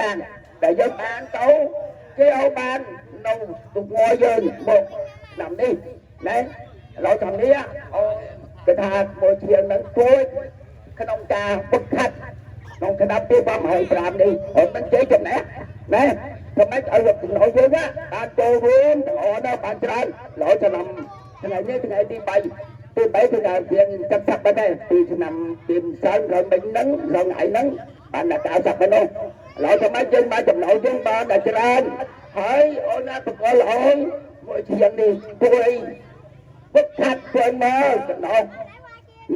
យ៉ាងដែលយើងបានទៅគេឲ្យបាននៅទុកងយើងមកឆ្នាំនេះណែឥឡូវឆ្នាំនេះគេថាមួយជាងនឹងជួយក្នុងការវឹកហាត់ក្នុងគណៈពីបំហើយ5នេះហើយមិនចេះចំណេះណែធ្វើម៉េចឲ្យលោកចំណោយើងបានចូលរួមទាំងអស់ដល់បានច្រើនឡើយឆ្នាំថ្ងៃនេះថ្ងៃទី3ទី3គឺការរៀនចាត់សាប់ដែរពីឆ្នាំពីម្សិលរំមិញហ្នឹងរងថ្ងៃហ្នឹងបានតែកៅសាប់ហ្នឹងឡើយធ្វើម៉េចយើងបានចំណោយើងបានតែច្រើនហើយអូនណាបកលអូនមួយជាងនេះជួយវឹកហាត់ជួយមកចំណោ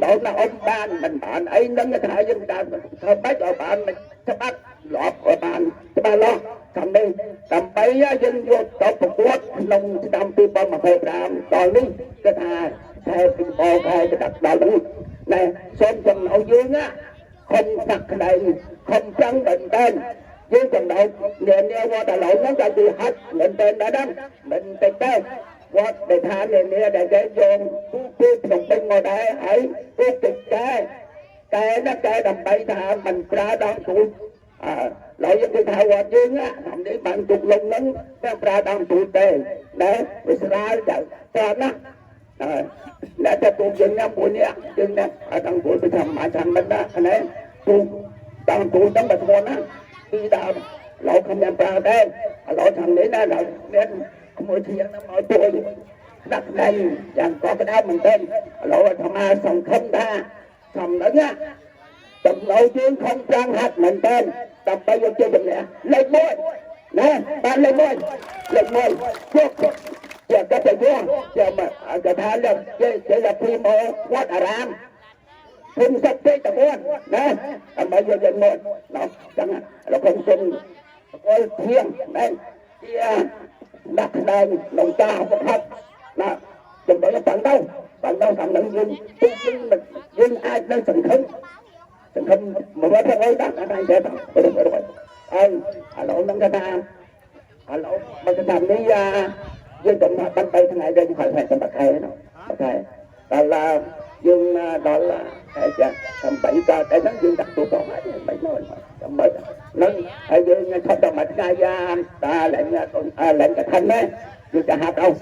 ដល់ណាអត់បានមិនបានអីនឹងថាយើងតាមធ្វើបាច់ឲ្យបានច្បាប់លាប់ឲ្យបានច្បាស់លាស់តាមនេះដើម្បីយើងយកទៅប្រកួតក្នុងឆ្នាំ2025ដល់នេះគេថាតែពីបកហើយទៅដាក់ដល់នេះណែសូមចំណោយើងខំតាក់ក្តីខំចង់មែនតើយើងចំណោអ្នកវត្តឥឡូវហ្នឹងក៏ទីហាត់មែនតើដែរមិនតិចទេវត្តដែលថាអ្នកដែលគេយកពីក្នុងពេញមកដែរហើយគេតិចតែដើម្បីថាมันប្រើដល់ទូឡើយយើងថាវត្តយើងតាមនេះបានទុកលងហ្នឹងតែប្រើដល់ទូទេណាវាស្រាលទៅច្រើនណាស់แล้วแต่ตัวยังเนี่ยบุญเนี่ยยังเนี่ยตั้งบุญไปทำมาทำมันนะนะตัวตั้งตัวตั้งแบบคนนะที่ดาวเราคำนวณปลาได้เราทำนี้นะเราเนี่ยขโมยเทียนน้ำมันตัวนักในอย่างก็กระด้างมันเต้นเราทำมาส่งคำท่าทำแล้วเนี่ยจำเรายืนคงกลางหัดมันเต้นจำไปยังเจอแบบเนี้ยเล็กน้อยนะบ้านเล็กน้อยพวกจะก็จะยั่วจะมาจะทานเรื่องจะพิมพ์วัดอารามพิมพ์สักทีตะโกนนะทำไมเย็นหมดเนาะจังเราคงเป็นก็เที่ยงนั่นเที่ยนักแสดงหลวงตาพระพักนะจนไปฝั่งเต้าฝั่งหนึ่งยืนai đang sừng khấn mà với cái ấy đó anh sẽ rồi lỗ nâng cái ta lỗ bằng cái làm đi dương tụng bắn bay thằng này đây không phải tầm bạc hay đâu đó là dương đó là tầm 7 ca để nó dương đặt tụ còn ấy 7 nói tầm 7 nâng dương không tầm mặt ngay ra ta lệnh cái thanh đấy dương cả hạt đâu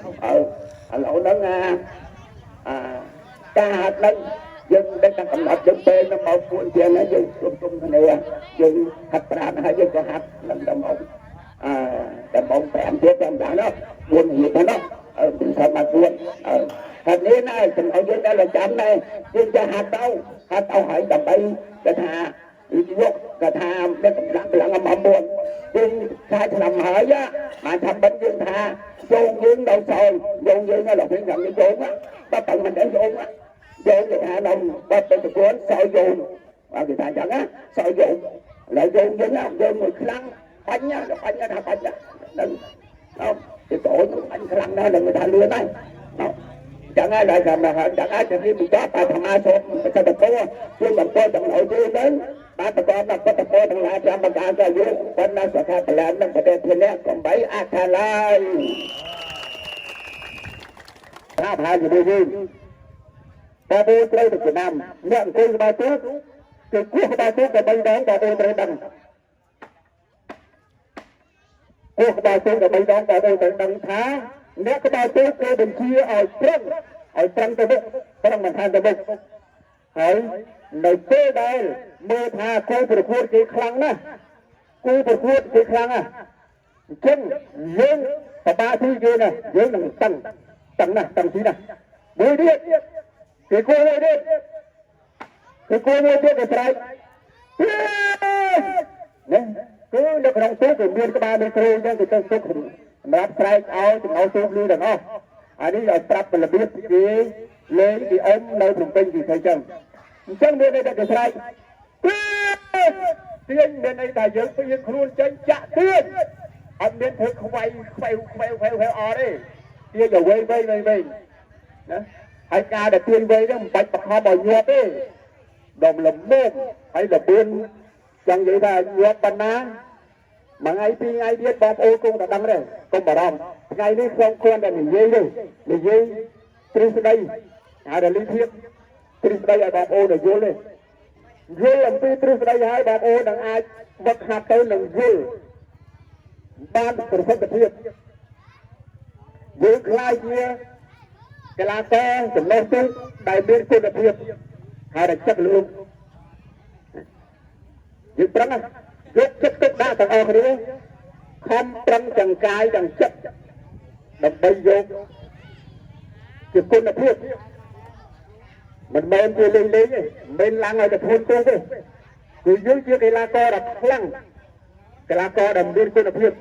lỗ nâng ca hạt nâng dân đang cầm nạp dân tên nó một cuốn tiền nó dân chung này dân hạt ra hay dân cho hạt lần đầu một đầm bông tẹm tiếp em đã nó buồn gì đó sao mà buồn hạt này này tình hội dân đây là chạm này dân cho hạt đâu hỏi đầm bay cái thà lúc cái thà nó cầm lặng âm buồn dân khai làm hỏi á mà thầm bên dân thà dồn dân đâu sôi dồn dân là phải nhận cái dồn á ta tận mình để dồn á dồn người ta đồng bắt tay được cuốn soi dồn và người ta chẳng á soi dồn lại dồn dân nào dồn một lăng bánh nhá thằng bánh nhá đừng không thì tổ bánh lăng đó là người ta lừa đây chẳng ai lại làm là chẳng ai thì mình chót ta thằng ai số mình sẽ được cô nhưng mà cô chẳng nổi chứ đến ba ta con là có ta cô thằng lại cho mà cả cho vô con nó sẽ khai làm nó sẽ đem thiên nét còn 7 a lai ta phải gì đi ta đi chơi được Việt Nam nhận cô ba trước từ cuối ba trước là bây đón ta đi tới đằng cô ba trước là bây đón ta đi tới đằng thá nếu cái ba trước cô bên kia ở trong cái bụng trong mình than cái bụng hỏi nơi cô đây mơ tha cô phải khuôn cái khăn á cô phải khuôn cái khăn chân dương và ba thứ kia nè dương là tầng tí nè đối đi cái cô này đi cái trái nè cứ được trong số của miền các ba bên cô đang từ trong số của mà trái áo thì áo số đi được không đi là trap là biết cái lấy cái ống nơi vùng tây thì thấy chăng bên đây là cái trái tiên bên đây là dưỡng cái dưỡng luôn chân chạ tiên anh bên thức quay ở đây kia giờ quay hai ca đã tuyên với đó bạch bạc hoa bò nhuộm ấy đồng là môn hay là buôn chẳng vậy là nhuộm bắn ná mà ngay biết bom ô cung đã đăng đây công bảo đảm ngay đi không con là mình dây Tris đây là lý thuyết Tris đây là bom ô để vô lên យល់អំពីទ្រឹស្ដីហើយបងប្អូននឹងអាចវឹកហាត់ទៅនឹងយល់បានប្រសិទ្ធភាពយើងខ្លាចជាកីឡាករចំណុះទឹកដែលមានគុណភាពហើយតែចិត្តលឿនយើងប្រឹងយកចិត្តទុកដាក់ទាំងអស់គ្នាខំប្រឹងទាំងកាយទាំងចិត្តដើម្បីយកជាគុណភាពមិនមែនជាលេងទេមិនឡើងឲ្យតែធន់ទេគឺយើងជាកីឡាករដ៏ខ្លាំងកីឡាករដែលមានគុណភាព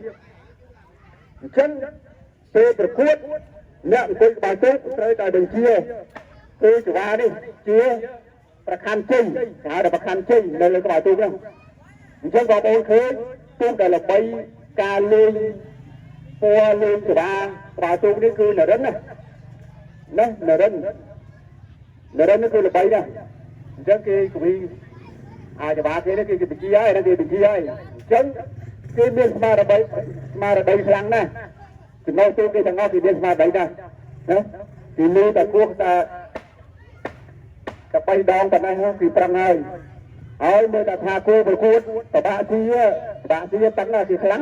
អញ្ចឹងពេលប្រកួតអ្នកអង្គុយក្បាលជើងត្រូវតែបញ្ជាគឺចង្វានេះជាប្រខណ្ឌជ័យគេហៅថាប្រខណ្ឌជ័យនៅលើក្បាលជើងហ្នឹងអញ្ចឹងបងប្អូនឃើញទូតែល្បីការលេងពណ៌លេងចង្វាក្បាលជើងនេះគឺនរិនណានរិននេះគឺល្បីណាស់អញ្ចឹងគេគវីអាចចង្វាគេនេះគេបញ្ជាហើយគេបញ្ជាហើយអញ្ចឹងគេមានស្មារតីខ្លាំងណាស់ចំណុចទូគេទាំងអស់គេមានស្មារតីណាស់ណាគេលឺតែគោះតែ3ដងប៉ុណ្ណេះគឺប្រឹងហើយមើលតែថាគោប្រកួតប្របាក់ជាតាំងណាគេខ្លាំង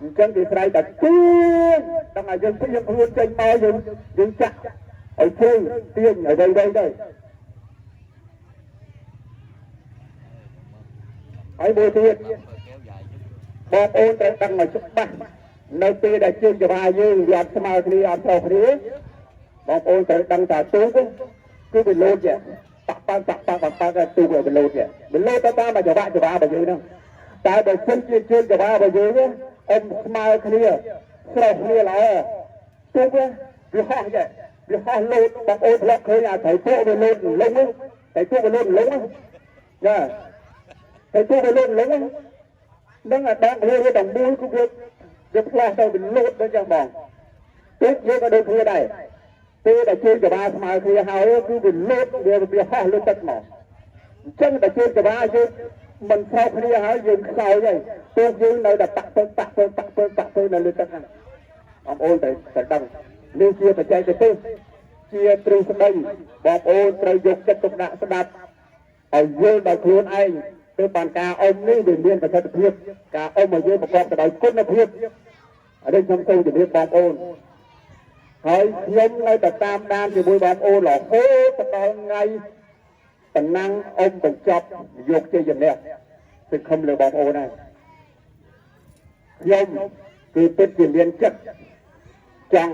អញ្ចឹងគេស្រ័យតែទៀងដល់ឲ្យយើងខ្លួនចេញមកយើងចាក់ឲ្យជើងទៀងឲ្យវៃទៅហើយមួយទៀតបងប្អូនត្រូវដឹងឲ្យច្បាស់នៅពេលដែលជើងចង្វាយើងវាអត់ស្មើគ្នាអត់ខុសគ្នាបងប្អូនត្រូវដឹងថាទូគឺវាលោតចេះប៉ាក់ទូវាលោតចេះវាលោតទៅតាមចង្វារបស់យើងហ្នឹងតែបើជើងជាជើងចង្វារបស់យើងអមស្មើគ្នាស្រោះគ្នាល្អទូវាហោះចេះវាហោះលោតបងប្អូនធ្លាប់ឃើញអាត្រីទូវាលោតលងតែទូវាលោតលងចាតែទូវាលោតលងនឹងអាដងវាដល់មួយគឺវាផ្លាស់ទៅវាលោតដូចចឹងបងទូយើងក៏ដូចគ្នាដែរពេលដែលជើងចង្វាស្មើគ្នាហើយគឺវាលោតវាហោះលើទឹកមកអញ្ចឹងតែជើងចង្វាយើងមិនខុសគ្នាហើយយើងខ្សោយហើយទូយើងនៅតែប៉ាក់ទៅនៅលើទឹកហ្នឹងបងប្អូនត្រូវដឹងនេះជាបច្ចេកទេសជាទ្រឹស្ដីបងប្អូនត្រូវយកចិត្តទុកដាក់ស្ដាប់ឲ្យយល់ដល់ខ្លួនឯងទៅបានការអុំនេះវាមានប្រសិទ្ធភាពការអុំឲ្យយើងប្រកបទៅដោយគុណភាពនេះខ្ញុំសូមជម្រាបបងប្អូនហើយខ្ញុំនៅតែតាមដានជាមួយបងប្អូនរហូតដល់ថ្ងៃតំណាំងអុំបញ្ចប់យកជ័យជំនះគឺខំលើបងប្អូនហើយខ្ញុំគឺពិតជាមានចិត្តចង់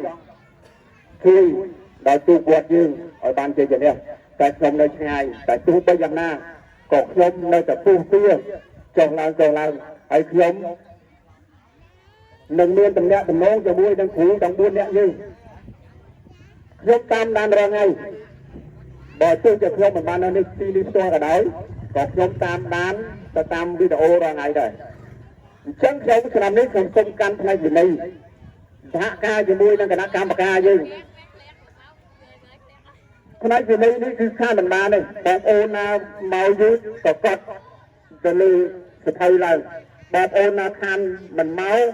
ជួយដល់ទូវត្តយើងឲ្យបានជ័យជំនះតែខ្ញុំនៅឆ្ងាយតែទោះបីយ៉ាងណាក៏ខ្ញុំនៅតែពុះទាចុះឡើងហើយខ្ញុំនឹងមានតំណែងជាមួយនឹងគ្រូទាំង4នាក់យើងខ្ញុំតាមដានរាល់ថ្ងៃបើទោះជាខ្ញុំមិនបាននៅនេះទីនេះផ្ទាល់ក៏ដោយក៏ខ្ញុំតាមដានទៅតាមវីដេអូរាល់ថ្ងៃដែរអញ្ចឹងខ្ញុំឆ្នាំនេះខ្ញុំសូមកាន់ផ្នែកវិន័យសហការជាមួយនឹងគណៈកម្មការយើងផ្នែកវិន័យនេះគឺខាងបណ្ដានេះបងប្អូនណាមកយឺតក៏កត់ទៅលើសភៅឡើងបងប្អូនណាខានមិនមក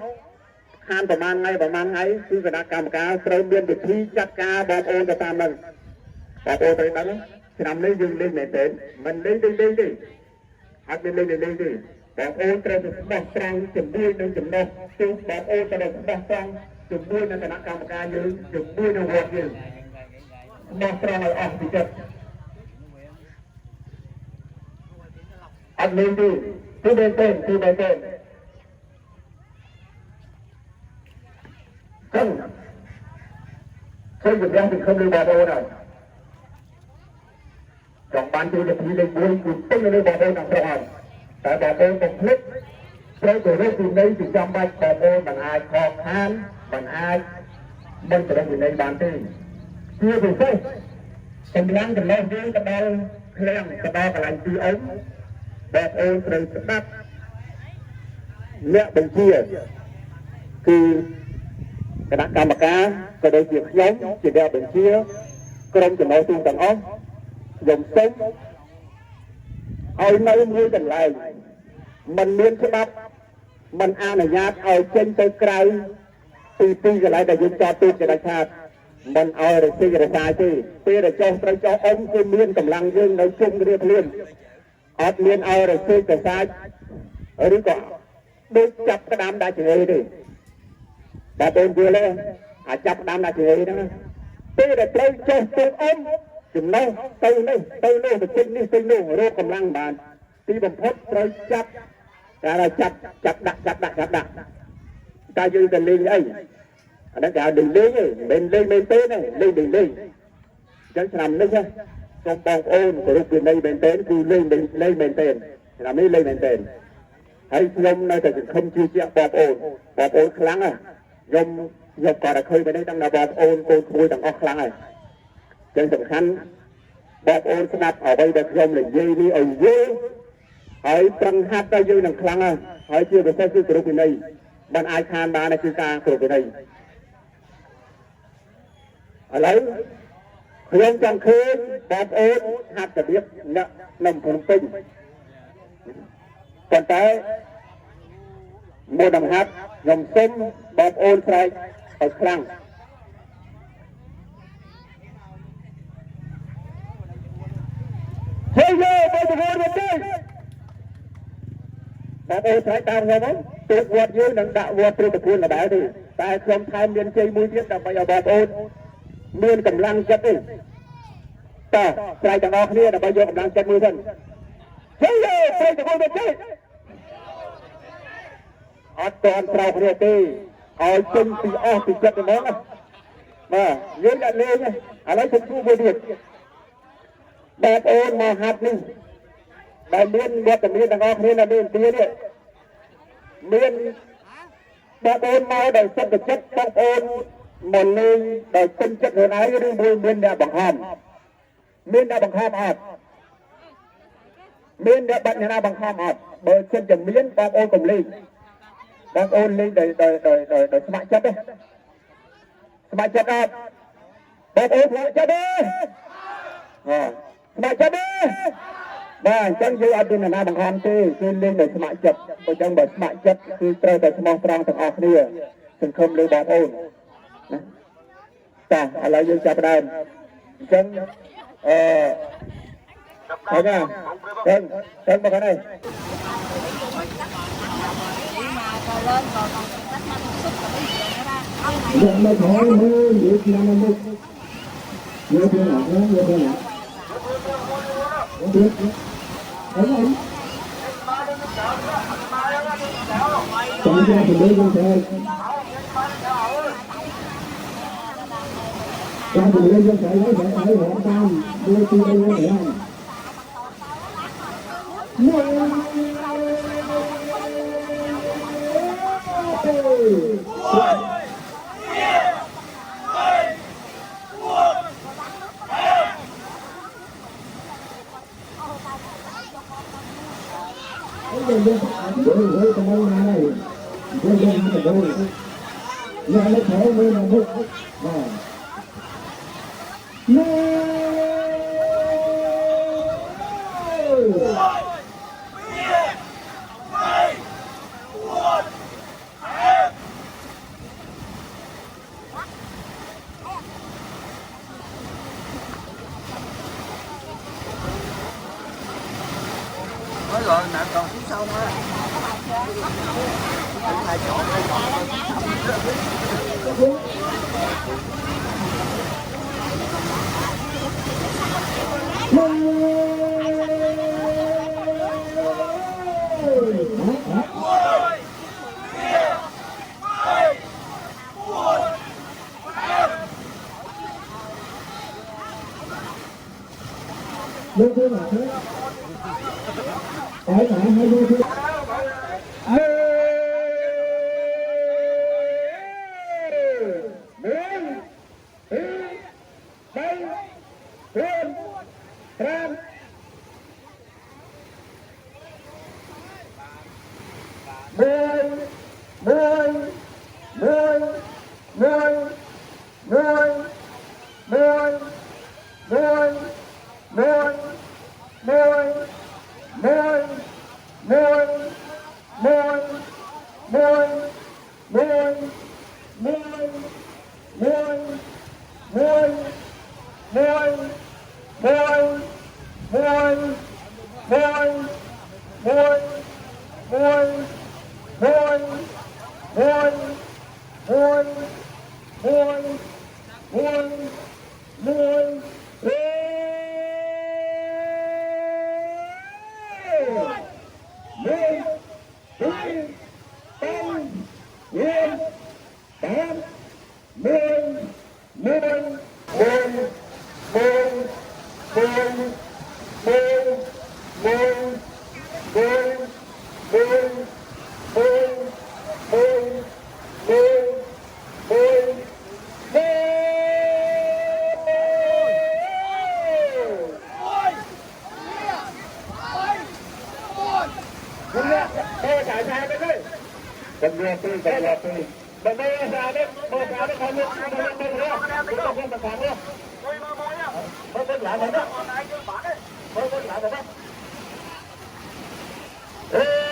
ខានប្រហែលថ្ងៃគឺគណៈកម្មការត្រូវមានវិធីចាត់ការបងប្អូនទៅតាមហ្នឹងបងប្អូនត្រូវដឹងឆ្នាំនេះយើងលេងមែនទេមិនលេងទេអត់មានលេងទេបងប្អូនត្រូវទៅស្ដោះត្រង់ជាមួយនឹងចំណុះទូបងប្អូនត្រូវស្ដោះត្រង់ជាមួយនឹងគណៈកម្មការយើងជាមួយនឹងវត្តយើងមកត្រង់ឲ្យអស់ពីចិត្តអត់លេងទេគឺមែនទេចឹងខ្ញុំជំរាបពីខ្ញុំលើបងប្អូនហើយចង់បានជួយពីលេខ1គឺពេញលើបងប្អូនទាំងស្រុងហើយតែបងប្អូនកំភ្លេចត្រូវទៅរកវិន័យជាចាំបាច់បងប្អូនមិនអាចខកខានមិនអាចមិនទៅរកវិន័យបានទេជាពិសេសកម្លាំងចំណុះយើងទៅដល់ឃ្លាំងទៅដល់កន្លែងទីអុំបងប្អូនត្រូវស្ដាប់អ្នកបញ្ជាគឺគណៈកម្មការក៏ដូចជាខ្ញុំជាអ្នកបញ្ជាក្រុមចំណុះទូទាំងអស់ខ្ញុំសូមឲ្យនៅមួយកន្លែងមិនមានច្បាប់មិនអនុញ្ញាតឲ្យចេញទៅក្រៅពីកន្លែងដែលយើងចតទូកជាដាច់ខាតមិនឲ្យរសិករសាយទេពេលដែលចុះត្រូវចុះអុំគឺមានកម្លាំងយើងនៅជុំគ្នាភ្លាម អត់មានឲ្យរសេកកសាច់ឬក៏ដូចចាប់ក្តាមដាក់ជ្រេទេតែបងយល់ទេអាចចាប់ក្តាមដាក់ជ្រេហ្នឹងពេលដែលត្រូវចុះទៅអមចំណុះទៅនេះទៅនោះទៅជិះនេះទៅនោះរកកម្លាំងបានទីបំផុតត្រូវចាប់តែចាប់ដាក់តែយើងទៅលេងអីអាហ្នឹងគេហៅលេងទេមិនលេងមែនទេណាលេងអញ្ចឹងឆ្នាំនេះសូមបងប្អូនគោរពវិន័យមែនទេគឺលេងមែនទេឆ្នាំនេះលេងមែនទេហើយខ្ញុំនៅតែសង្ឃឹមជឿជាក់បងប្អូនខ្លាំងខ្ញុំគាត់តែឃើញបែបនេះដឹងថាបងប្អូនកូនក្មួយទាំងអស់ខ្លាំងហើយអញ្ចឹងសំខាន់បងប្អូនស្ដាប់អ្វីដែលខ្ញុំនិយាយនេះឲ្យយល់ហើយប្រឹងហាត់ទៅយើងនឹងខ្លាំងហើយជាពិសេសគឺគោរពវិន័យមិនអាចខានបានគឺការគោរពវិន័យឥឡូវខ្ញុំចង់ឃើញបងប្អូនហាត់របៀបអ្នកនៅភ្នំពេញប៉ុន្តែមួយដំហាត់ខ្ញុំសូមបងប្អូនស្រែកឲ្យខ្លាំងហេយោបងប្អូនមកទេបងប្អូនស្រែកតាមខ្ញុំទូកវត្តយើងនឹងដាក់វត្តព្រឹត្តិគុណដដែលទេតែខ្ញុំថែមមានជ័យមួយទៀតដើម្បីឲ្យបងប្អូនមានកម្លាំងចិត្តទេតើស្រែកទាំងអស់គ្នាដើម្បីយកកម្លាំងចិត្តមួយសិនហេយោព្រឹត្តិគុណមកទេអត់ទាន់ត្រូវគ្នាទេឲ្យចេញពីអស់ពីចិត្តហ្មងបាទយើងដាក់លេងឥឡូវខ្ញុំជួបមួយទៀតបងប្អូនមកហាត់នេះដែលមានវត្តមានទាំងអស់គ្នានៅនេះទីនេះមានបងប្អូនមកដោយសិទ្ធិចិត្តបងប្អូនមកលេងដោយពេញចិត្តខ្លួនឯងឬមួយមានអ្នកបង្ខំមានអ្នកបង្ខំអត់មានអ្នកបាត់អ្នកណាបង្ខំអត់បើសិនជាមានបងប្អូនកុំលេងបងប្អូនលេងដោយស្ម័គ្រចិត្តទេស្ម័គ្រចិត្តអត់បងប្អូនស្ម័គ្រចិត្តទេស្ម័គ្រចិត្តទេបាទអញ្ចឹងយើងអត់មានអ្នកណាបង្ខំទេគឺលេងដោយស្ម័គ្រចិត្តអញ្ចឹងបើស្ម័គ្រចិត្តគឺត្រូវតែស្មោះត្រង់ទាំងអស់គ្នាសង្ឃឹមលើបងប្អូនណាចាឥឡូវយើងចាប់ផ្ដើមអញ្ចឹងហើយណាចឹងមកនេះយកមកហើយមើលនិយាយឆ្នាំមកយកទៅណាយកទៅណាអត់អីចាំយកទៅលេងទៅចាំទៅលេងទៅហើយហងតាមដូចទីនេះហ្នឹងHãy subscribe cho kênh Ghiền Mì Gõ để không bỏ Nói rồi nè còn phía sau nữa. Hai chỗ Hãy subscribe cho kênh Ghiền Mì Gõ để không bỏ lỡ những video hấp dẫn. Hãy subscribe cho kênh Ghiền Mì Gõ để không bỏ lỡ những video hấp dẫn. Ê